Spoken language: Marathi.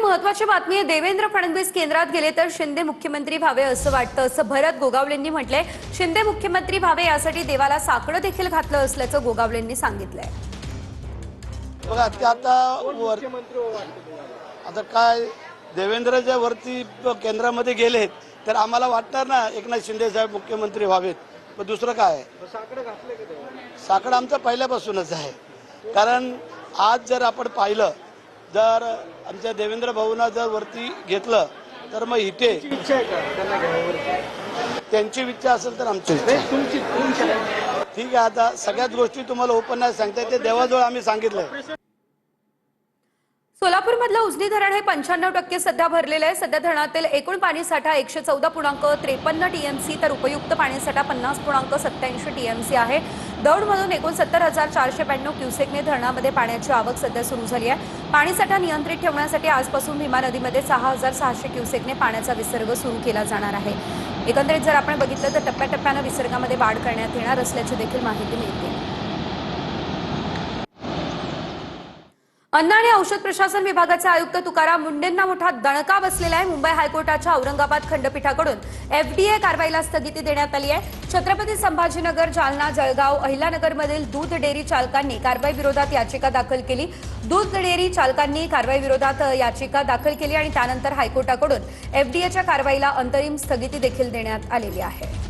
महत्त्वाची बातमी आहे। देवेंद्र फडणवीस केंद्रात गेले तर शिंदे मुख्यमंत्री व्हावे असं वाटतं, असं भरत गोगावलेंनी म्हटलंय। शिंदे मुख्यमंत्री व्हावे यासाठी देवाला साकडं देखील घातलं असल्याचं गोगावलेंनी सांगितलंय। बघा ते आता काय देवेंद्रच्या वरती केंद्रामध्ये गेलेत तर आम्हाला वाटणार ना एकनाथ शिंदे साहेब मुख्यमंत्री व्हावेत। पण दुसरं काय साकडं आमचं पहिल्यापासूनच आहे। कारण आज जर आपण पाहिलं जर आमच्या देवेंद्र भाऊंना जर वरती घेतलं तर मग इथे त्यांची इच्छा असेल तर आमची ठीक आहे। आता सगळ्याच गोष्टी तुम्हाला ओपन नाही सांगता येते, देवाजवळ आम्ही सांगितलंय। सोलापूरमधलं उजनी धरण हे 95% सध्या भरलेलं आहे। सध्या धरणातील एकूण पाणीसाठा 114.53 टीएमसी तर उपयुक्त पाणीसाठा 50.87 टीएमसी आहे। दौंडमधून एकूण 70,492 क्युसेकने धरणामध्ये पाण्याची आवक सध्या सुरू झाली आहे। पाणीसाठा नियंत्रित ठेवण्यासाठी आजपासून भीमा नदीमध्ये 6,600 क्युसेकने पाण्याचा विसर्ग सुरू केला जाणार आहे। एकंदरीत जर आपण बघितलं तर टप्प्याटप्प्याने विसर्गामध्ये वाढ करण्यात येणार असल्याची देखील माहिती मिळते। अन्न आणि औषध प्रशासन विभागाचे आयुक्त तुकाराम मुंडेंना मोठा दणका बसलेला आहे। मुंबई हायकोर्टाच्या औरंगाबाद खंडपीठाकडून एफडीए कारवाईला स्थगिती देण्यात आली आहे। छत्रपती संभाजीनगर, जालना, जळगाव, अहिल्यानगरमधील दूध डेअरी चालकांनी कारवाई विरोधात याचिका दाखल केली। दूध डेअरी चालकांनी कारवाई विरोधात याचिका दाखल केली आणि त्यानंतर हायकोर्टाकडून एफडीएच्या कारवाईला अंतरिम स्थगिती देखील देण्यात आलेली आहे।